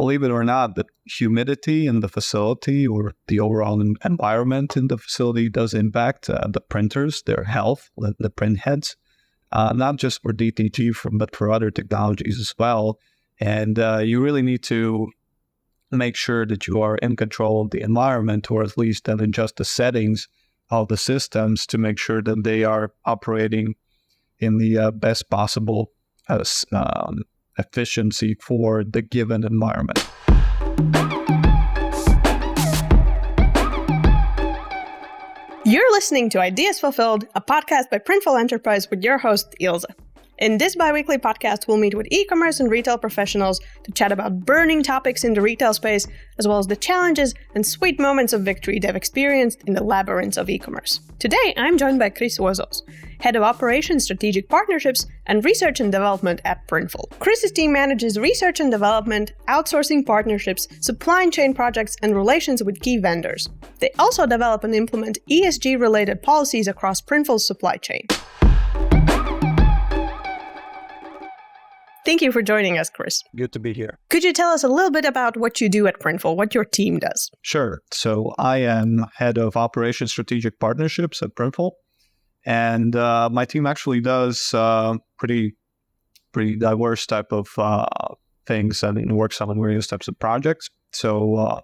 believe it or not, the humidity in the facility or the overall environment in the facility does impact the printers, their health, the print heads, not just for DTG, but for other technologies as well. And you really need to make sure that you are in control of the environment, or at least then adjust the settings of the systems to make sure that they are operating in the best possible efficiency for the given environment. You're listening to Ideas Fulfilled, a podcast by Printful Enterprise with your host, Ilse. In this bi-weekly podcast, we'll meet with e-commerce and retail professionals to chat about burning topics in the retail space, as well as the challenges and sweet moments of victory they've experienced in the labyrinths of e-commerce. Today, I'm joined by Chris Ozols, Head of Operations, Strategic Partnerships, and Research and Development at Printful. Chris's team manages research and development, outsourcing partnerships, supply chain projects, and relations with key vendors. They also develop and implement ESG-related policies across Printful's supply chain. Thank you for joining us, Chris. Good to be here. Could you tell us a little bit about what you do at Printful, what your team does? Sure. So I am Head of Operations Strategic Partnerships at Printful. And my team actually does pretty diverse type of things and works on various types of projects. So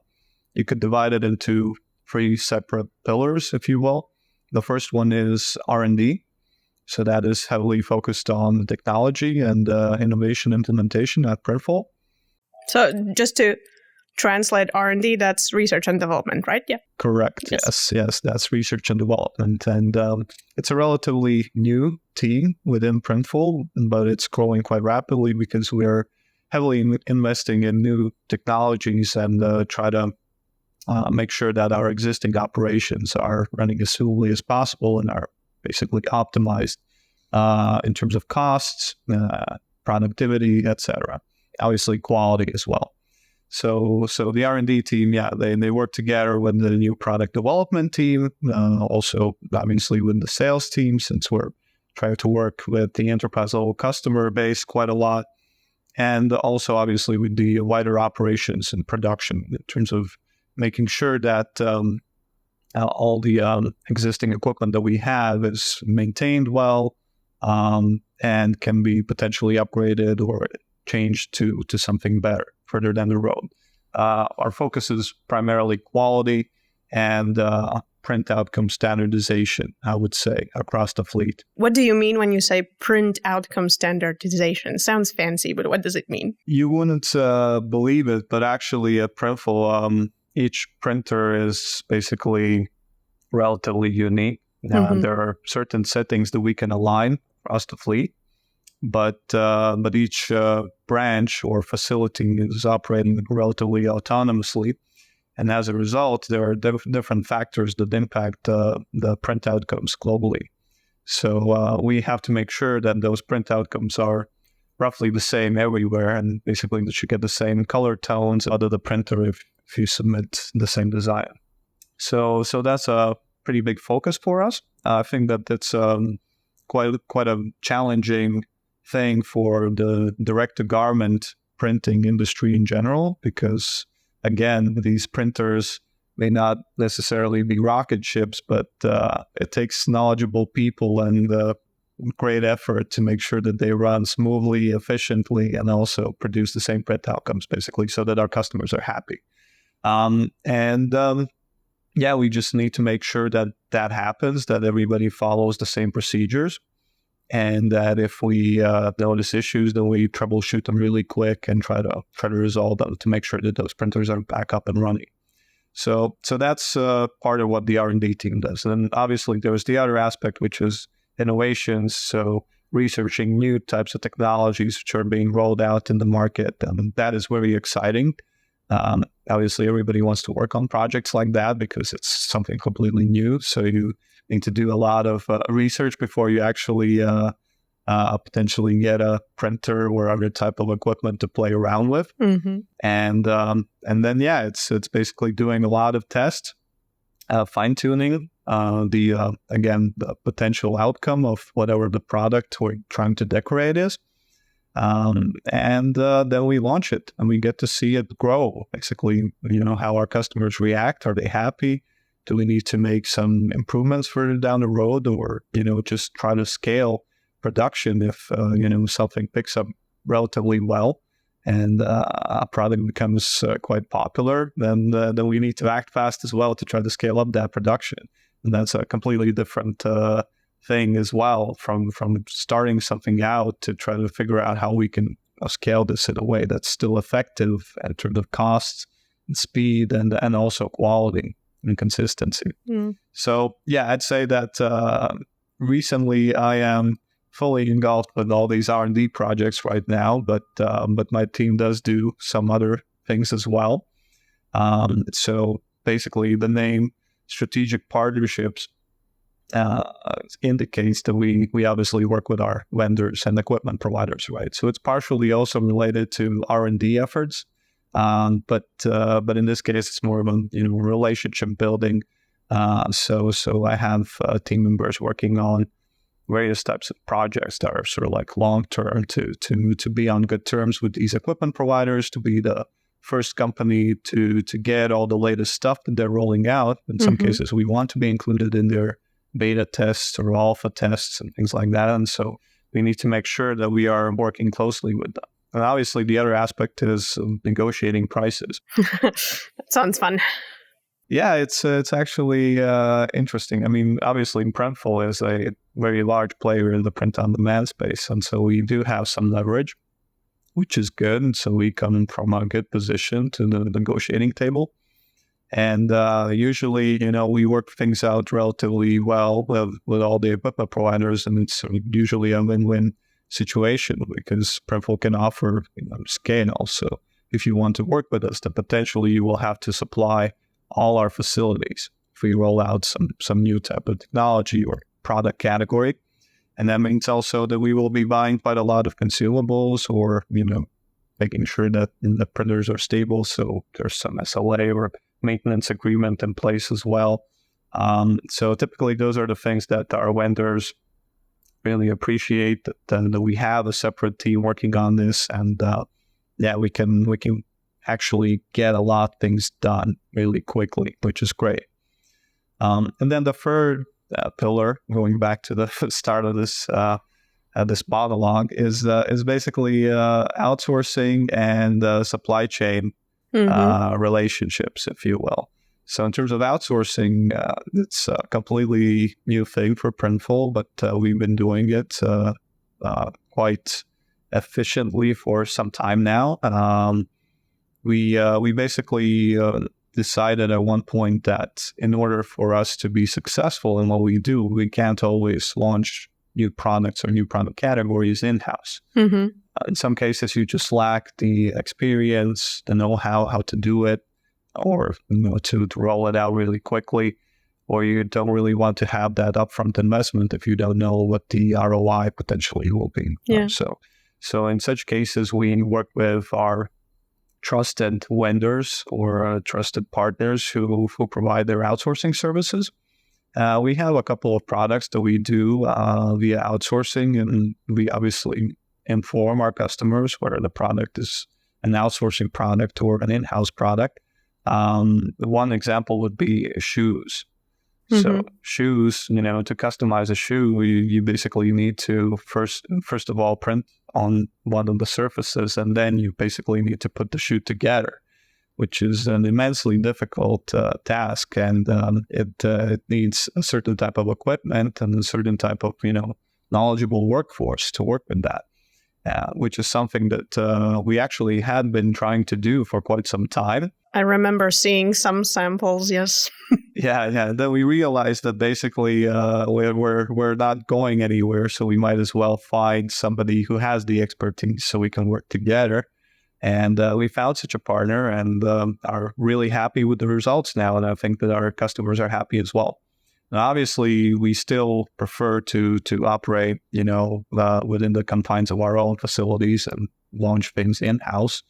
you could divide it into 3 separate pillars, if you will. The first one is R&D. So that is heavily focused on technology and innovation implementation at Printful. So just to translate R&D, that's research and development, right? Yeah. Correct. Yes, that's research and development. And it's a relatively new team within Printful, but it's growing quite rapidly because we're heavily investing in new technologies and try to make sure that our existing operations are running as smoothly as possible and are basically optimized in terms of costs, productivity, etc. Obviously, quality as well. So the R&D team, they work together with the new product development team, also obviously with the sales team, since we're trying to work with the enterprise level customer base quite a lot, and also obviously with the wider operations and production in terms of making sure that all the existing equipment that we have is maintained well and can be potentially upgraded or changed to something better further down the road. Our focus is primarily quality and print outcome standardization, I would say, across the fleet. What do you mean when you say print outcome standardization? Sounds fancy, but what does it mean? You wouldn't believe it, but actually at Printful, each printer is basically relatively unique. There are certain settings that we can align across the fleet, but each branch or facility is operating relatively autonomously. And as a result, there are different factors that impact the print outcomes globally. So we have to make sure that those print outcomes are roughly the same everywhere, and basically that you get the same color tones out of the printer if you submit the same design. So that's a pretty big focus for us. I think that that's quite a challenging thing for the direct-to-garment printing industry in general, because, again, these printers may not necessarily be rocket ships, but it takes knowledgeable people and great effort to make sure that they run smoothly, efficiently, and also produce the same print outcomes, basically, so that our customers are happy. We just need to make sure that happens, that everybody follows the same procedures, and that if we notice issues, then we troubleshoot them really quick and try to resolve them to make sure that those printers are back up and running. So that's part of what the R&D team does. And obviously there's the other aspect, which is innovations. So researching new types of technologies which are being rolled out in the market. And that is very exciting. Obviously, everybody wants to work on projects like that because it's something completely new. So you need to do a lot of research before you actually potentially get a printer or other type of equipment to play around with. Mm-hmm. And then it's basically doing a lot of tests, fine tuning the potential outcome of whatever the product we're trying to decorate is. And then we launch it and we get to see it grow. Basically, how our customers react. Are they happy? Do we need to make some improvements further down the road, or, just try to scale production if, something picks up relatively well and a product becomes quite popular, then we need to act fast as well to try to scale up that production. And that's a completely different thing as well from starting something out to try to figure out how we can scale this in a way that's still effective in terms of costs and speed and also quality and consistency. So yeah, I'd say that recently I am fully engulfed with all these R&D projects right now, but my team does do some other things as well. So basically the name strategic partnerships indicates that we obviously work with our vendors and equipment providers, right? So it's partially also related to R&D efforts, but in this case it's more of a relationship building. So I have team members working on various types of projects that are sort of like long term to be on good terms with these equipment providers, to be the first company to get all the latest stuff that they're rolling out. In some cases, we want to be included in their beta tests or alpha tests and things like that. And so we need to make sure that we are working closely with them. And obviously, the other aspect is negotiating prices. That sounds fun. Yeah, it's actually interesting. I mean, obviously, Printful is a very large player in the print-on-demand space, and so we do have some leverage, which is good. And so we come from a good position to the negotiating table. And usually, we work things out relatively well with all the equipment providers, and it's usually a win-win situation because Printful can offer scale. So if you want to work with us, then potentially you will have to supply all our facilities if we roll out some new type of technology or product category. And that means also that we will be buying quite a lot of consumables or, making sure that the printers are stable. So there's some SLA or maintenance agreement in place as well. So typically those are the things that our vendors really appreciate, that we have a separate team working on this. And we can actually get a lot of things done really quickly, which is great. And then the third pillar, going back to the start of this monologue, is basically outsourcing and supply chain relationships, if you will. So in terms of outsourcing, it's a completely new thing for Printful, but we've been doing it quite efficiently for some time now. We basically decided at one point that in order for us to be successful in what we do, we can't always launch new products or new product categories in-house. In some cases, you just lack the experience, the know-how, how to do it, or to roll it out really quickly, or you don't really want to have that upfront investment if you don't know what the ROI potentially will be. Yeah. So in such cases, we work with our trusted vendors or trusted partners who provide their outsourcing services. We have a couple of products that we do via outsourcing, and we obviously inform our customers whether the product is an outsourcing product or an in-house product. One example would be shoes. So shoes, to customize a shoe, you basically need to first of all print on one of the surfaces, and then you basically need to put the shoe together, which is an immensely difficult task, and it needs a certain type of equipment and a certain type of knowledgeable workforce to work with that, which is something that we actually had been trying to do for quite some time. I remember seeing some samples, yes. Yeah. Then we realized that basically we're not going anywhere, so we might as well find somebody who has the expertise so we can work together. And we found such a partner and are really happy with the results now. And I think that our customers are happy as well. Now, obviously, we still prefer to operate, within the confines of our own facilities and launch things in-house.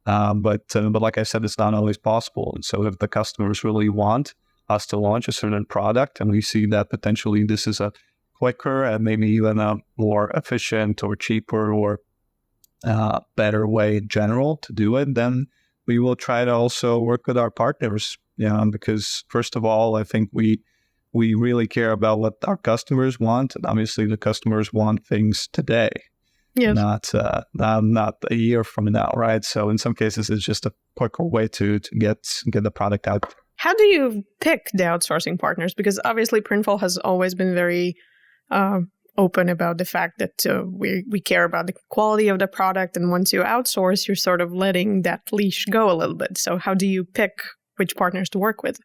But like I said, it's not always possible. And so if the customers really want us to launch a certain product and we see that potentially this is a quicker and maybe even a more efficient or cheaper or better way in general to do it, then we will try to also work with our partners. Because first of all, I think we really care about what our customers want, and obviously the customers want things today, Yes. not a year from now, right? So in some cases, it's just a quicker way to get the product out. How do you pick the outsourcing partners? Because obviously Printful has always been very open about the fact that we care about the quality of the product, and once you outsource, you're sort of letting that leash go a little bit. So how do you pick which partners to work with?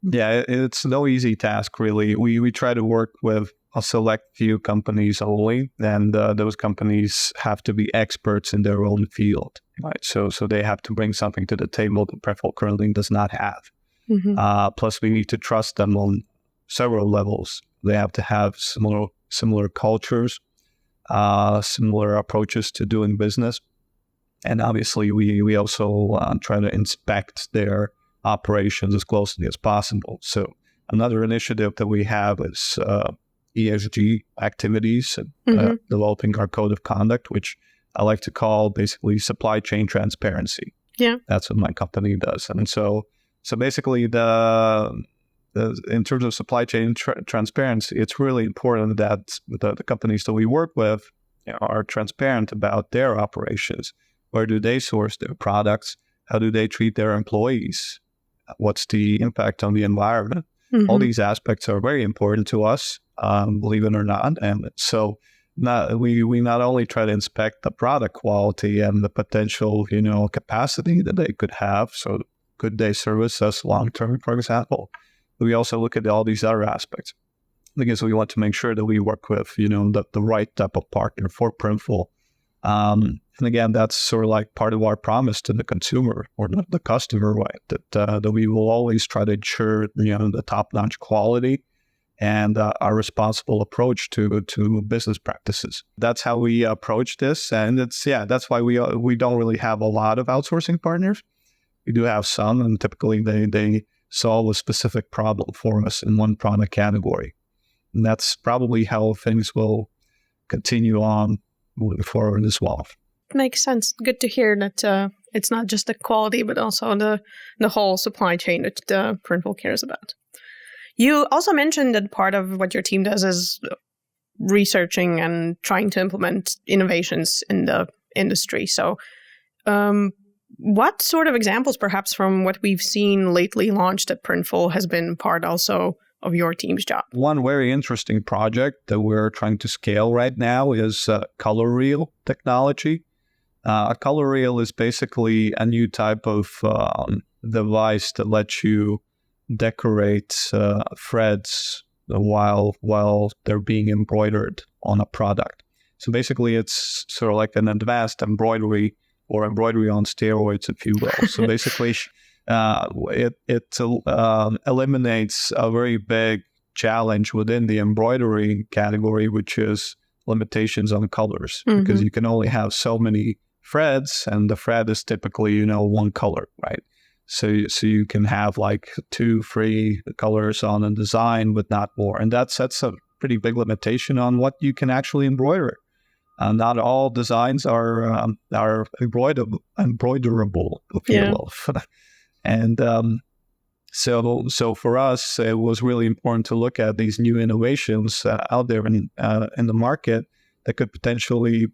Yeah, it's no easy task, really. We try to work with a select few companies only, and those companies have to be experts in their own field, right? So they have to bring something to the table that Printful currently does not have. Mm-hmm. Plus, we need to trust them on several levels. They have to have similar cultures, similar approaches to doing business. And obviously, we also try to inspect their operations as closely as possible. So another initiative that we have is ESG activities, and developing our code of conduct, which I like to call basically supply chain transparency. Yeah. That's what my company does. And so basically, in terms of supply chain transparency, it's really important that the companies that we work with are transparent about their operations. Where do they source their products? How do they treat their employees? What's the impact on the environment? Mm-hmm. All these aspects are very important to us, believe it or not. And so we not only try to inspect the product quality and the potential, capacity that they could have. So could they service us long-term, for example? We also look at all these other aspects because we want to make sure that we work with, the right type of partner for Printful. And again, that's sort of like part of our promise to the consumer or the customer, right? That we will always try to ensure, the top-notch quality and our responsible approach to business practices. That's how we approach this. And that's why we don't really have a lot of outsourcing partners. We do have some, and typically they solve a specific problem for us in one product category. And that's probably how things will continue on moving forward as well. Makes sense. Good to hear that it's not just the quality, but also the whole supply chain that Printful cares about. You also mentioned that part of what your team does is researching and trying to implement innovations in the industry. So what sort of examples, perhaps from what we've seen lately launched at Printful, has been part also of your team's job? One very interesting project that we're trying to scale right now is color reel technology. A color reel is basically a new type of device that lets you decorate threads while they're being embroidered on a product. So basically, it's sort of like an advanced embroidery or embroidery on steroids, if you will. So basically, it eliminates a very big challenge within the embroidery category, which is limitations on colors, because you can only have so many threads, and the thread is typically, one color, right? So you can have like 2-3 colors on a design, but not more. And that sets a pretty big limitation on what you can actually embroider. Not all designs are embroiderable, if you will. And so for us, it was really important to look at these new innovations out there in the market that could potentially,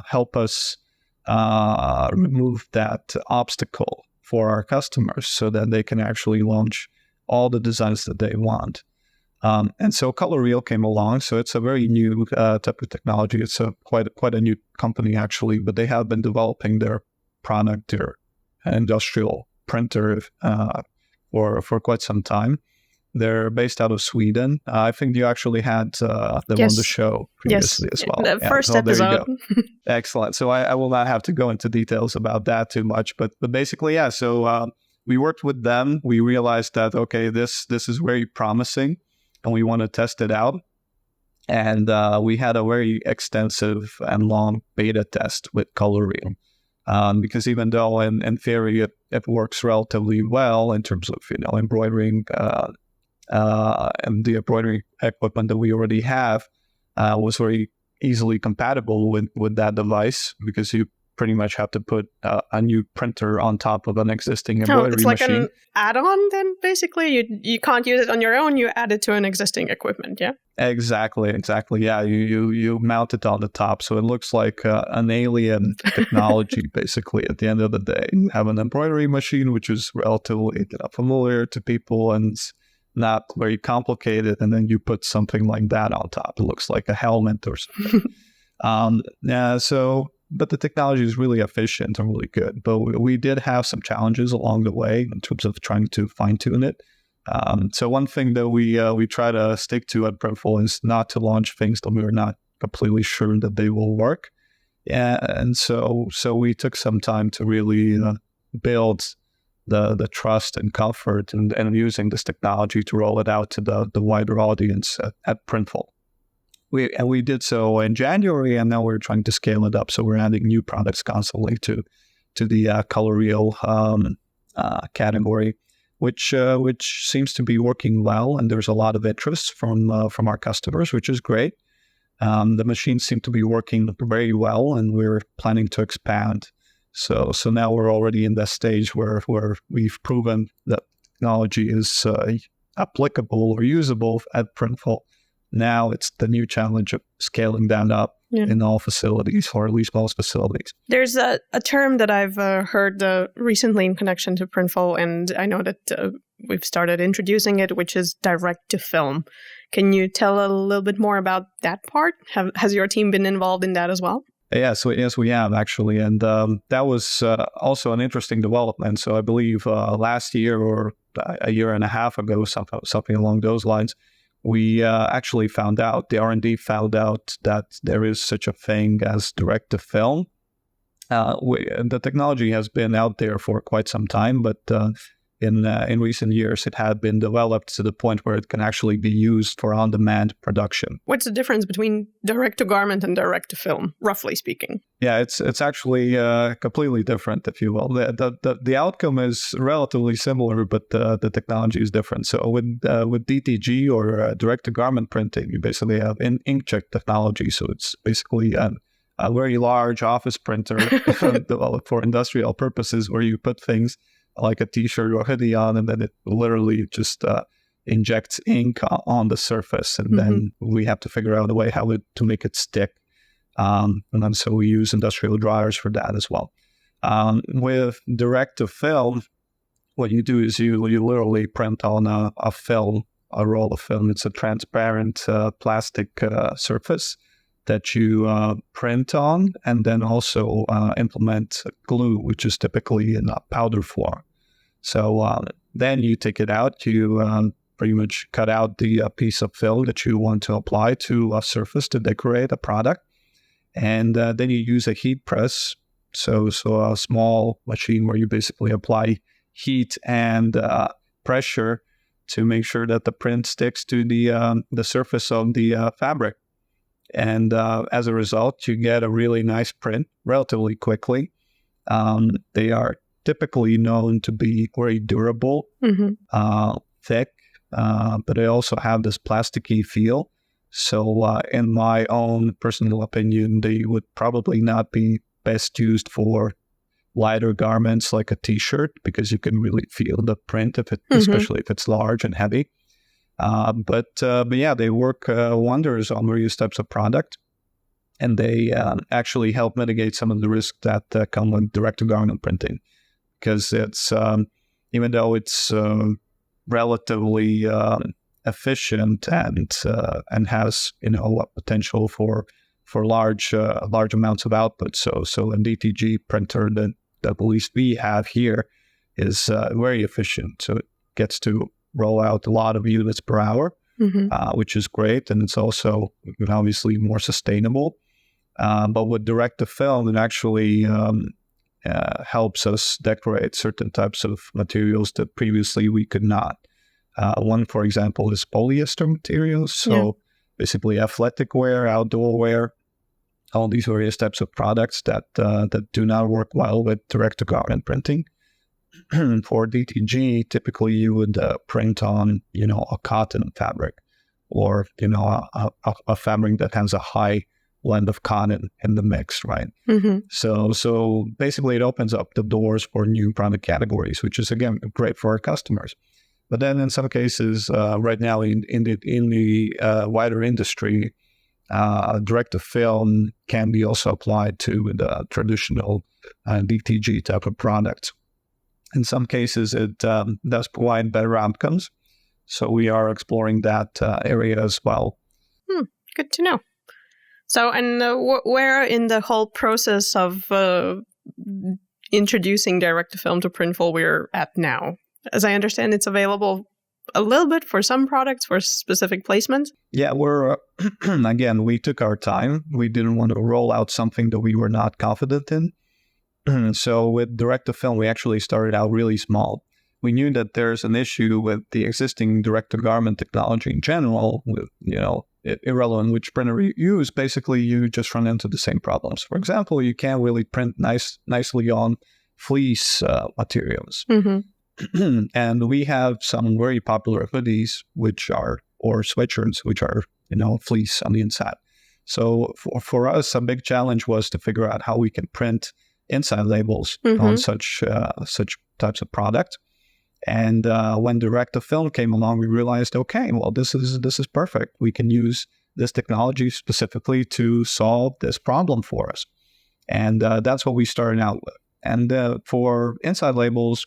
help us remove that obstacle for our customers, so that they can actually launch all the designs that they want. And so Color Reel came along. So it's a very new type of technology. It's quite a new company, actually, but they have been developing their product, their industrial printer for quite some time. They're based out of Sweden. I think you actually had them on the show previously as well. The first episode. Excellent. So I will not have to go into details about that too much, but basically, yeah. So we worked with them. We realized that, okay, this is very promising, and we want to test it out. And we had a very extensive and long beta test with Color Reel. Because even though in theory it works relatively well in terms of embroidering and the embroidery equipment that we already have was very easily compatible with that device, because you pretty much have to put a new printer on top of an existing embroidery it's like machine. an add-on then, basically? You can't use it on your own, you add it to an existing equipment, yeah? Exactly. Yeah, you mount it on the top, so it looks like an alien technology, basically, at the end of the day. You have an embroidery machine, which is relatively familiar to people and not very complicated, and then you put something like that on top. It looks like a helmet or something. But the technology is really efficient and really good. But we did have some challenges along the way in terms of trying to fine-tune it. So one thing that we try to stick to at Printful is not to launch things that we're not completely sure that they will work. And so we took some time to really build the trust and comfort and using this technology to roll it out to the wider audience at Printful. We did so in January, and now we're trying to scale it up. So we're adding new products constantly to the color reel category, which seems to be working well, and there's a lot of interest from our customers, which is great. The machines seem to be working very well, and we're planning to expand. So now we're already in that stage where we've proven that technology is applicable or usable at Printful. Now it's the new challenge of scaling that up in all facilities, or at least most facilities. There's a term that I've heard recently in connection to Printful, and I know that we've started introducing it, which is direct to film. Can you tell a little bit more about that part? Has your team been involved in that as well? Yeah, so yes, we have actually, and that was also an interesting development. So I believe last year or a year and a half ago, something along those lines, we actually found out, the R&D found out that there is such a thing as direct-to-film. The technology has been out there for quite some time, but in recent years, it had been developed to the point where it can actually be used for on-demand production. What's the difference between direct-to-garment and direct-to-film, roughly speaking? Yeah, it's actually completely different, if you will. The outcome is relatively similar, but the technology is different. So with DTG or direct-to-garment printing, you basically have inkjet technology. So it's basically a very large office printer developed for industrial purposes, where you put things like a t-shirt or hoodie on, and then it literally just injects ink on the surface, and then we have to figure out a way to make it stick. And then so we use industrial dryers for that as well. With direct-to-film, what you do is you literally print on a film, a roll of film. It's a transparent plastic surface that you print on, and then also implement glue, which is typically in a powder form. So then you take it out, you pretty much cut out the piece of film that you want to apply to a surface to decorate a product, and then you use a heat press, so a small machine where you basically apply heat and pressure to make sure that the print sticks to the surface of the fabric. And as a result, you get a really nice print relatively quickly. They are typically known to be very durable, thick, but they also have this plasticky feel. So in my own personal opinion, they would probably not be best used for lighter garments like a t-shirt, because you can really feel the print, especially if it's large and heavy. But yeah, they work wonders on various types of product, and they actually help mitigate some of the risks that come with direct-to-garment printing, because it's even though it's relatively efficient and has a potential for large amounts of output. So a DTG printer that at least we have here is very efficient. So it gets to roll out a lot of units per hour, which is great. And it's also obviously more sustainable. But with direct-to-film, it actually helps us decorate certain types of materials that previously we could not. One, for example, is polyester materials. So basically athletic wear, outdoor wear, all these various types of products that do not work well with direct-to-garment printing. For DTG, typically you would print on, a cotton fabric, or, a fabric that has a high blend of cotton in the mix, right? So basically it opens up the doors for new product categories, which is, again, great for our customers. But then in some cases, right now in the wider industry, direct-to-film can be also applied to the traditional DTG type of product. In some cases, it does provide better outcomes. So we are exploring that area as well. Good to know. So, and where in the whole process of introducing direct-to-film to Printful we're at now? As I understand, it's available a little bit for some products for specific placements. Yeah, we're, again, we took our time. We didn't want to roll out something that we were not confident in. So with direct-to-film, we actually started out really small. We knew that there's an issue with the existing direct-to-garment technology in general, with, irrelevant which printer you use, basically you just run into the same problems. For example, you can't really print nicely on fleece materials. And we have some very popular hoodies, or sweatshirts, which are, fleece on the inside. So for us, a big challenge was to figure out how we can print inside labels on such types of product. And when direct-to-film came along, we realized, okay, well, this is perfect. We can use this technology specifically to solve this problem for us. And that's what we started out with. And for inside labels,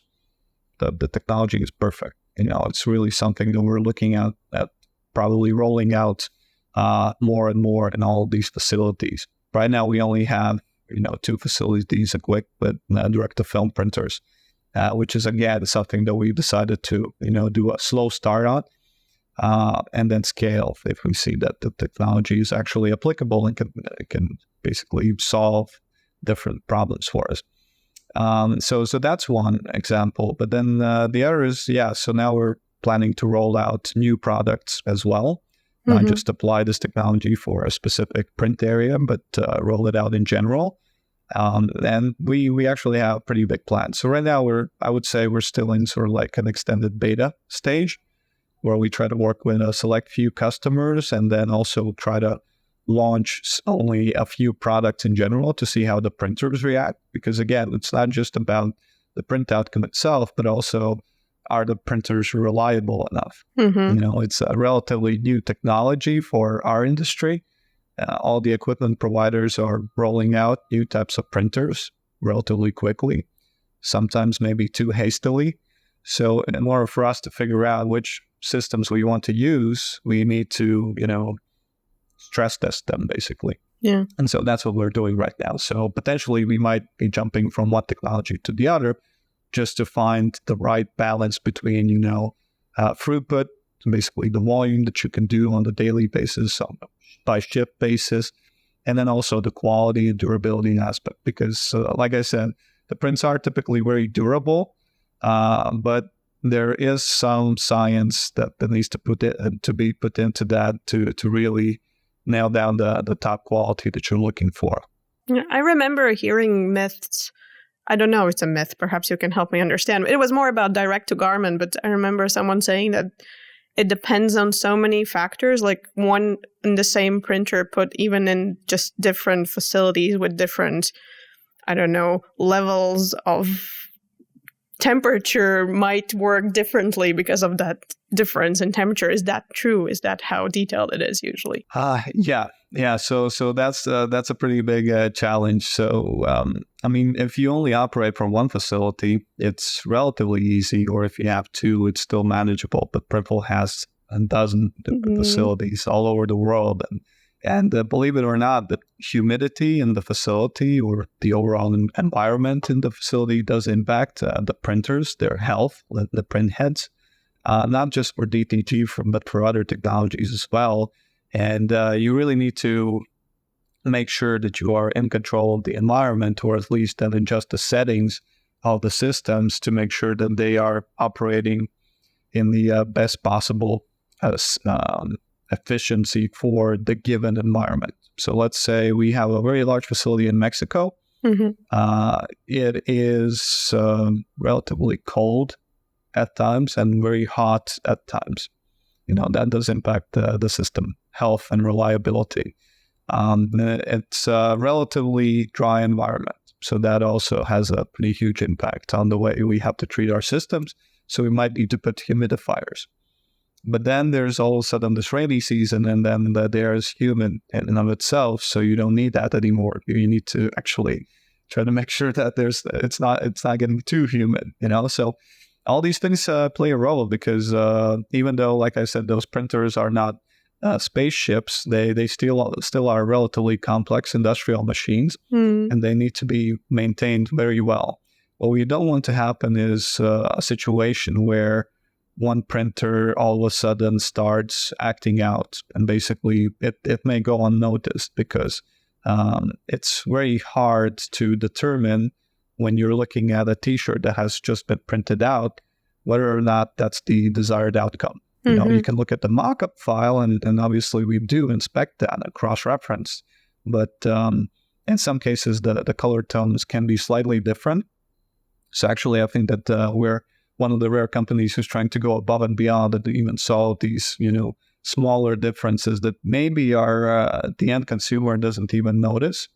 the technology is perfect. It's really something that we're looking at probably rolling out more and more in all of these facilities. Right now, we only have 2 facilities equipped with direct-to-film printers, which is, again, something that we decided to do a slow start on and then scale if we see that the technology is actually applicable and can basically solve different problems for us. So that's one example. But then the other is, so now we're planning to roll out new products as well, not just apply this technology for a specific print area, but roll it out in general. And we actually have pretty big plans. So right now I would say we're still in sort of like an extended beta stage where we try to work with a select few customers and then also try to launch only a few products in general to see how the printers react. Because again, it's not just about the print outcome itself, but also are the printers reliable enough? It's a relatively new technology for our industry. All the equipment providers are rolling out new types of printers relatively quickly, sometimes maybe too hastily. So in order for us to figure out which systems we want to use, we need to, stress test them, basically. Yeah. And so that's what we're doing right now. So potentially we might be jumping from one technology to the other just to find the right balance between, throughput, basically the volume that you can do on the daily basis, by shift basis, and then also the quality and durability aspect. Because like I said, the prints are typically very durable, but there is some science that needs to be put into that to really nail down the top quality that you're looking for. Yeah, I remember hearing myths. I don't know if it's a myth. Perhaps you can help me understand. It was more about direct to garment, but I remember someone saying that it depends on so many factors, like one and the same printer put even in just different facilities with different, levels of temperature might work differently because of that difference in temperature. Is that true? Is that how detailed it is usually? Yeah. So that's a pretty big challenge. So if you only operate from one facility, it's relatively easy. Or if you have 2, it's still manageable. But Printful has a dozen different facilities all over the world, and believe it or not, the humidity in the facility or the overall environment in the facility does impact the printers, their health, the print heads, not just for DTG, but for other technologies as well. And you really need to make sure that you are in control of the environment, or at least then adjust the settings of the systems to make sure that they are operating in the best possible efficiency for the given environment. So let's say we have a very large facility in Mexico. It is relatively cold at times and very hot at times. That does impact the system health and reliability. It's a relatively dry environment. So that also has a pretty huge impact on the way we have to treat our systems. So we might need to put humidifiers. But then there's all of a sudden this rainy season, and then there's humid in and of itself. So you don't need that anymore. You need to actually try to make sure that it's not getting too humid, So all these things play a role because even though, like I said, those printers are not spaceships, they still are relatively complex industrial machines, and they need to be maintained very well. What we don't want to happen is a situation where one printer all of a sudden starts acting out, and basically it may go unnoticed because it's very hard to determine when you're looking at a t-shirt that has just been printed out whether or not that's the desired outcome. You can look at the mock-up file, and obviously we do inspect that and cross-reference, but in some cases the color tones can be slightly different. So actually I think that we're one of the rare companies who's trying to go above and beyond and even solve these, smaller differences that maybe the end consumer doesn't even notice.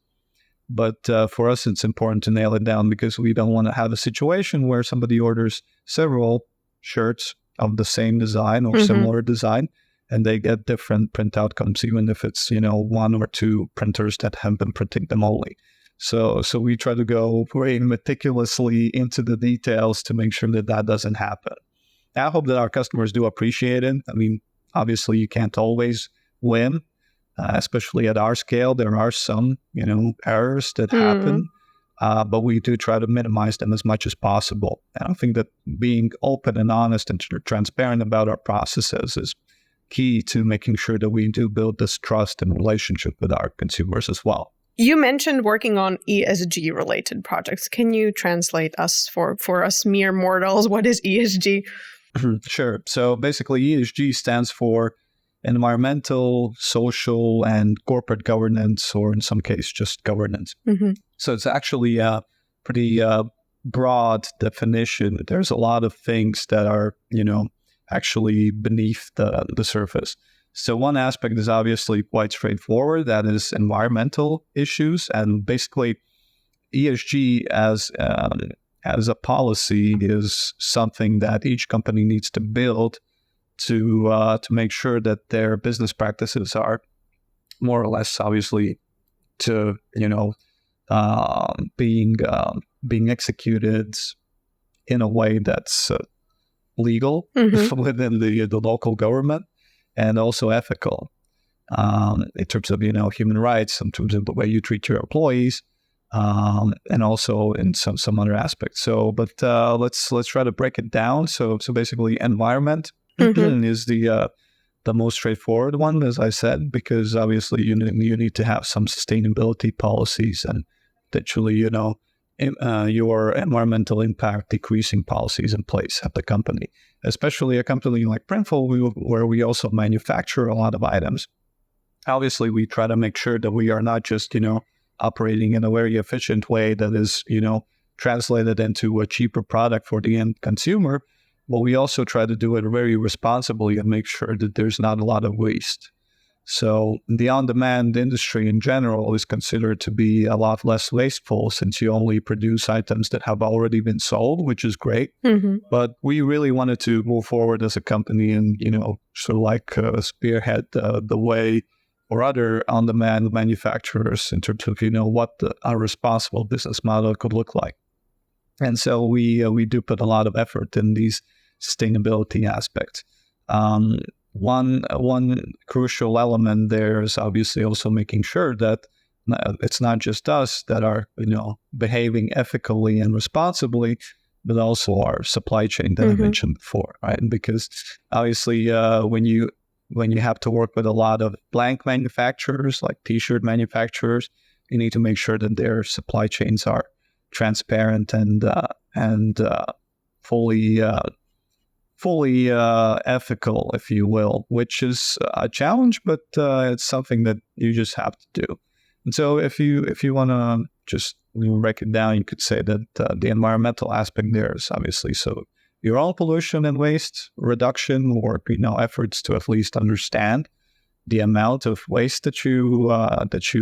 But for us, it's important to nail it down because we don't want to have a situation where somebody orders several shirts of the same design or similar design, and they get different print outcomes, even if it's, one or two printers that have been printing them only. So we try to go very meticulously into the details to make sure that doesn't happen. I hope that our customers do appreciate it. I mean, obviously you can't always win, especially at our scale. There are some, errors that happen, but we do try to minimize them as much as possible. And I think that being open and honest and transparent about our processes is key to making sure that we do build this trust and relationship with our consumers as well. You mentioned working on ESG-related projects. Can you translate us for us mere mortals? What is ESG? Sure. So basically, ESG stands for environmental, social, and corporate governance, or in some case, just governance. So it's actually a pretty broad definition. There's a lot of things that are, actually beneath the surface. So one aspect is obviously quite straightforward. That is environmental issues, and basically ESG as a policy is something that each company needs to build to make sure that their business practices are more or less obviously to being executed in a way that's legal within the local government. And also ethical in terms of, human rights, in terms of the way you treat your employees, and also in some other aspects. So, but let's try to break it down. So basically, environment is the most straightforward one, as I said, because obviously you need to have some sustainability policies and potentially, your environmental impact decreasing policies in place at the company. Especially a company like Printful, where we also manufacture a lot of items. Obviously, we try to make sure that we are not just, operating in a very efficient way that is, translated into a cheaper product for the end consumer, but we also try to do it very responsibly and make sure that there's not a lot of waste. So the on-demand industry in general is considered to be a lot less wasteful since you only produce items that have already been sold, which is great. But we really wanted to move forward as a company and, sort of like spearhead the way for other on-demand manufacturers in terms of, what our responsible business model could look like. And so we do put a lot of effort in these sustainability aspects. One crucial element there is obviously also making sure that it's not just us that are, behaving ethically and responsibly, but also our supply chain that I mentioned before, right? Because obviously, when you have to work with a lot of blank manufacturers, like T-shirt manufacturers, you need to make sure that their supply chains are transparent and fully ethical, if you will, which is a challenge, but it's something that you just have to do. And so if you want to just break it down, you could say that the environmental aspect there is obviously so your own pollution and waste reduction, or efforts to at least understand the amount of waste that you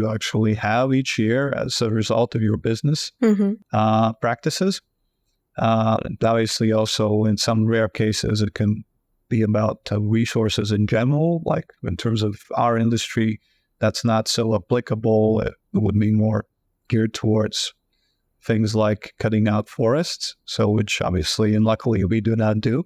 actually have each year as a result of your business practices. Obviously, also in some rare cases, it can be about resources in general. Like in terms of our industry, that's not so applicable. It would be more geared towards things like cutting out forests, so which obviously and luckily we do not do.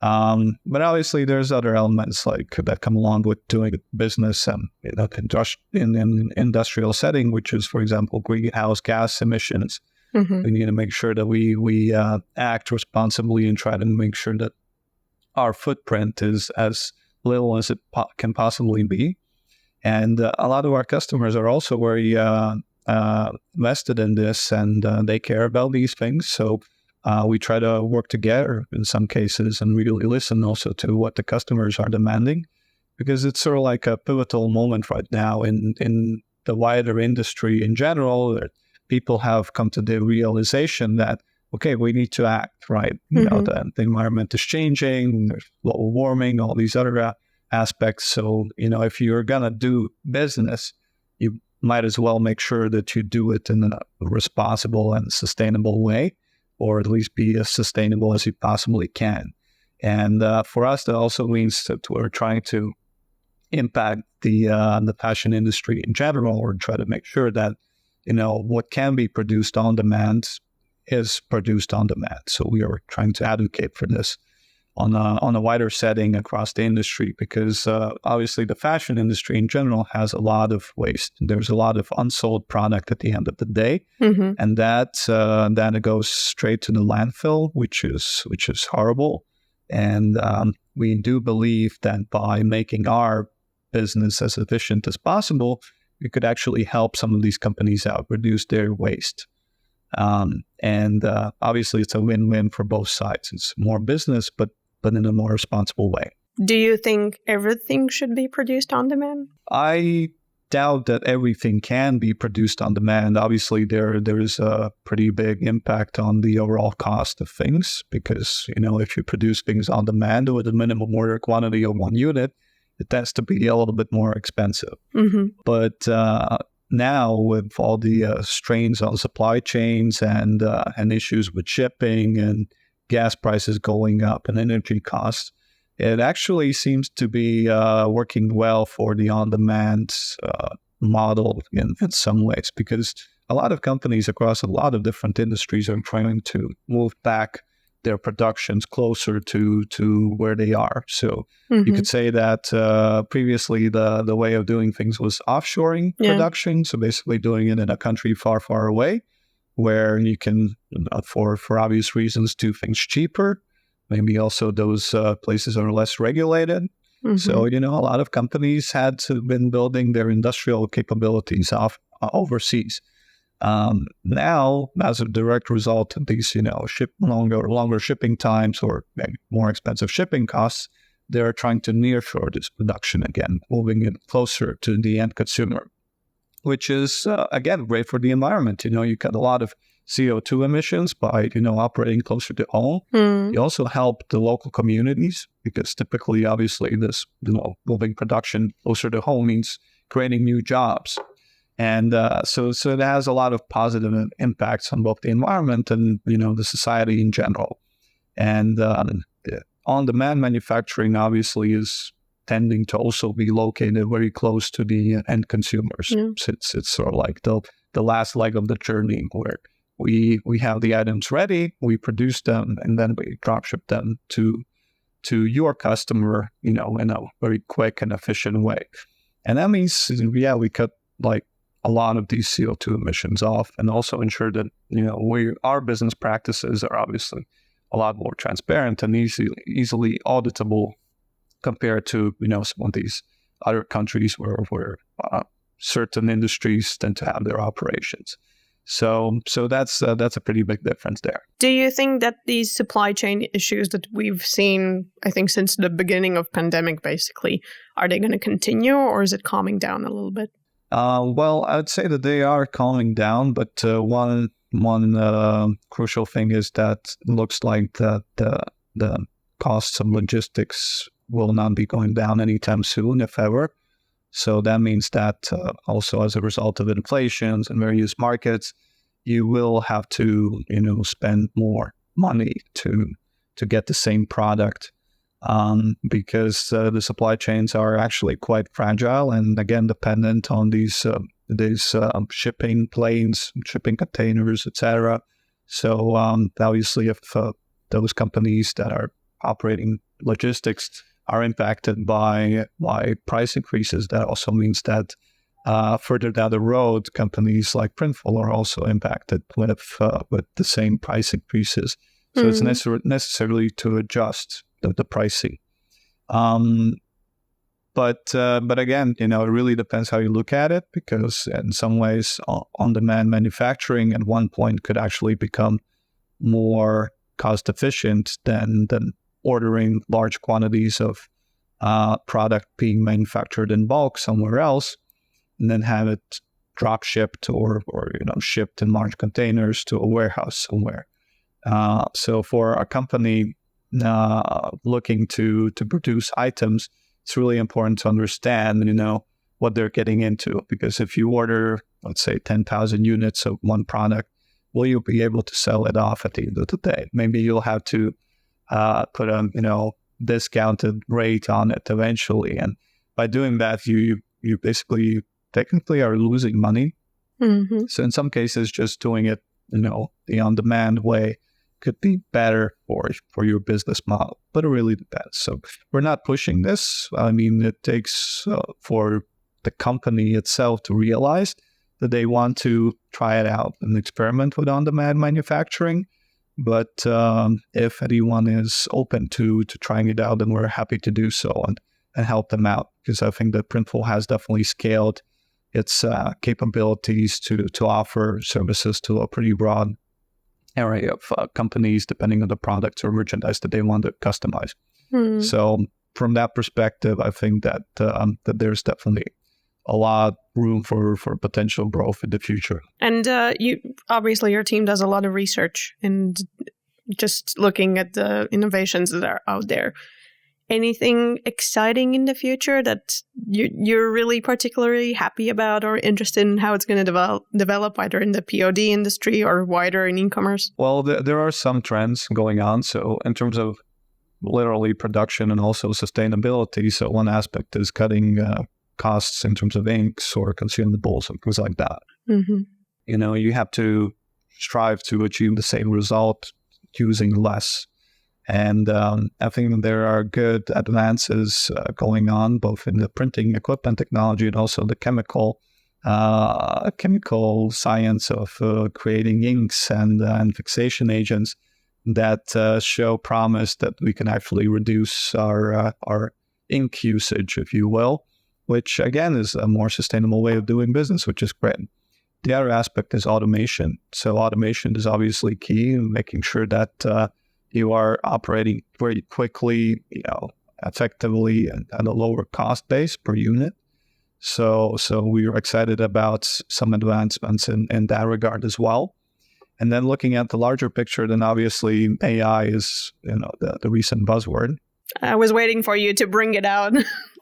But obviously, there's other elements like that come along with doing business and in an industrial setting, which is, for example, greenhouse gas emissions. We need to make sure that we act responsibly and try to make sure that our footprint is as little as it can possibly be. And a lot of our customers are also very vested in this, and they care about these things. So we try to work together in some cases and really listen also to what the customers are demanding, because it's sort of like a pivotal moment right now in the wider industry in general. People have come to the realization that, okay, we need to act, right? You know, the environment is changing, there's global warming, all these other aspects. So, you know, if you're going to do business, you might as well make sure that you do it in a responsible and sustainable way, or at least be as sustainable as you possibly can. And for us, that also means that we're trying to impact the fashion industry in general, or try to make sure that, you know, what can be produced on demand is produced on demand. So we are trying to advocate for this on a wider setting across the industry, because obviously the fashion industry in general has a lot of waste. There's a lot of unsold product at the end of the day, and that it goes straight to the landfill, which is horrible. And we do believe that by making our business as efficient as possible, we could actually help some of these companies out, reduce their waste. And obviously, it's a win-win for both sides. It's more business, but in a more responsible way. Do you think everything should be produced on demand? I doubt that everything can be produced on demand. Obviously, there is a pretty big impact on the overall cost of things, because, you know, if you produce things on demand with a minimum order quantity of one unit, it tends to be a little bit more expensive. But now, with all the strains on supply chains and issues with shipping and gas prices going up and energy costs, it actually seems to be working well for the on-demand model in some ways, because a lot of companies across a lot of different industries are trying to move back their productions closer to where they are. So you could say that previously the way of doing things was offshoring production. So basically doing it in a country far, far away, where you can, for obvious reasons, do things cheaper. Maybe also those places are less regulated. So, you know, a lot of companies had to been building their industrial capabilities overseas. Now, as a direct result of these, you know, longer shipping times or more expensive shipping costs, they're trying to nearshore this production again, moving it closer to the end consumer, which is, again, great for the environment. You know, you cut a lot of CO2 emissions by, you know, operating closer to home. You also help the local communities, because typically, obviously, this, you know, moving production closer to home means creating new jobs. And so it has a lot of positive impacts on both the environment and, you know, the society in general. And on-demand manufacturing obviously is tending to also be located very close to the end consumers. It's sort of like the last leg of the journey, where we have the items ready, we produce them, and then we drop ship them to your customer, you know, in a very quick and efficient way. And that means, we cut like a lot of these CO2 emissions off, and also ensure that, you know, our business practices are obviously a lot more transparent and easily auditable compared to, you know, some of these other countries where certain industries tend to have their operations. So that's a pretty big difference there. Do you think that these supply chain issues that we've seen, I think, since the beginning of pandemic, basically, are they going to continue, or is it calming down a little bit? Well, I would say that they are calming down, but one crucial thing is that it looks like that the costs of logistics will not be going down anytime soon, if ever. So that means that also as a result of inflation in various markets, you will have to, spend more money to get the same product, because the supply chains are actually quite fragile and again dependent on these shipping planes, shipping containers, etc. So obviously, if those companies that are operating logistics are impacted by price increases, that also means that further down the road, companies like Printful are also impacted with the same price increases. So it's necessarily to adjust the pricing. But again, it really depends how you look at it, because in some ways, on-demand manufacturing at one point could actually become more cost efficient than ordering large quantities of product being manufactured in bulk somewhere else, and then have it drop shipped or shipped in large containers to a warehouse somewhere. So for a company looking to produce items, it's really important to understand, what they're getting into. Because if you order, let's say, 10,000 units of one product, will you be able to sell it off at the end of the day? Maybe you'll have to put a discounted rate on it eventually, and by doing that, you basically technically are losing money. Mm-hmm. So in some cases, just doing it, the on-demand way could be better for your business model, but it really depends. So we're not pushing this. I mean, it takes for the company itself to realize that they want to try it out and experiment with on-demand manufacturing. But if anyone is open to trying it out, then we're happy to do so and help them out, because I think that Printful has definitely scaled its capabilities to offer services to a pretty broad area of companies, depending on the products or merchandise that they want to customize. So from that perspective, I think that there's definitely a lot of room for potential growth in the future. And your team does a lot of research and just looking at the innovations that are out there. Anything exciting in the future that you're really particularly happy about or interested in how it's going to develop either in the POD industry or wider in e-commerce? Well, there are some trends going on. So in terms of literally production and also sustainability, so one aspect is cutting costs in terms of inks or consumables and things like that. Mm-hmm. You have to strive to achieve the same result using less. And I think there are good advances going on, both in the printing equipment technology and also the chemical science of creating inks and fixation agents that show promise that we can actually reduce our ink usage, if you will, which again is a more sustainable way of doing business, which is great. The other aspect is automation. So automation is obviously key in making sure that you are operating very quickly, effectively, and at a lower cost base per unit. So we are excited about some advancements in that regard as well. And then looking at the larger picture, then obviously AI is, the recent buzzword. I was waiting for you to bring it out.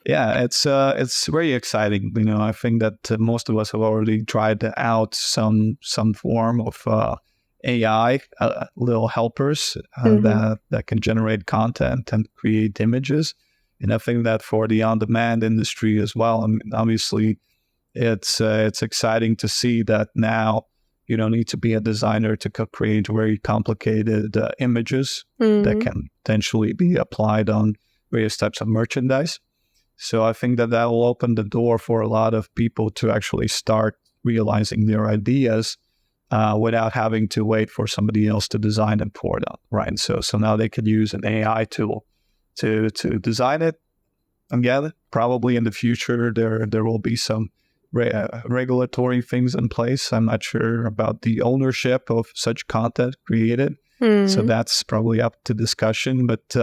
Yeah, it's very exciting. I think that most of us have already tried out some form of AI, little helpers that can generate content and create images. And I think that for the on-demand industry as well, I mean, obviously, it's exciting to see that now you don't need to be a designer to create very complicated images that can potentially be applied on various types of merchandise. So I think that will open the door for a lot of people to actually start realizing their ideas without having to wait for somebody else to design it for them, right? So now they could use an AI tool to design it. And yeah, probably in the future there will be some regulatory things in place. I'm not sure about the ownership of such content created, so that's probably up to discussion. But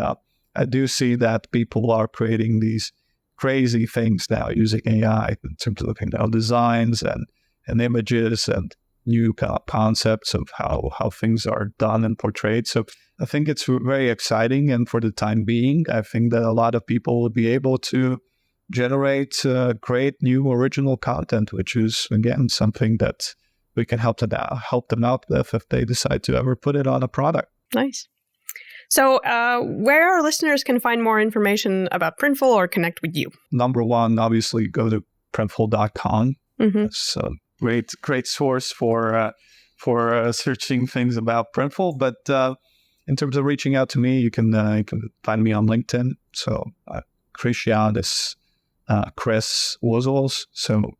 I do see that people are creating these crazy things now using AI in terms of designs and images and new concepts of how things are done and portrayed. So I think it's very exciting. And for the time being, I think that a lot of people will be able to generate great new original content, which is, again, something that we can help them out with if they decide to ever put it on a product. Nice. So where our listeners can find more information about Printful or connect with you? Number one, obviously, go to printful.com. Mm-hmm. It's a great source for searching things about Printful. But in terms of reaching out to me, you can find me on LinkedIn. So Christian is Chris Ozols. So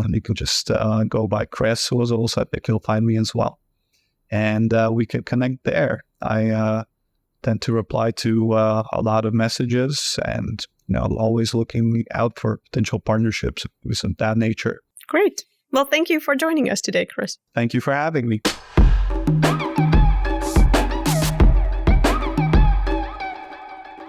you can just go by Chris Ozols. I think you'll find me as well. And we can connect there. I tend to reply to a lot of messages, and always looking out for potential partnerships of that nature. Great. Well, thank you for joining us today, Chris. Thank you for having me.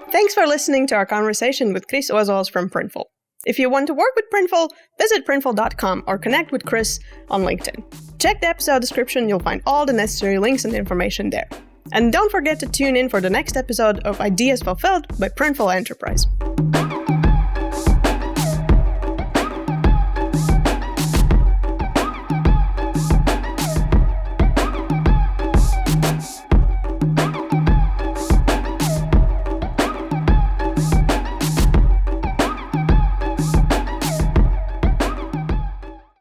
Thanks for listening to our conversation with Chris Ozols from Printful. If you want to work with Printful, visit printful.com or connect with Chris on LinkedIn. Check the episode description, you'll find all the necessary links and information there. And don't forget to tune in for the next episode of Ideas Fulfilled by Printful Enterprise.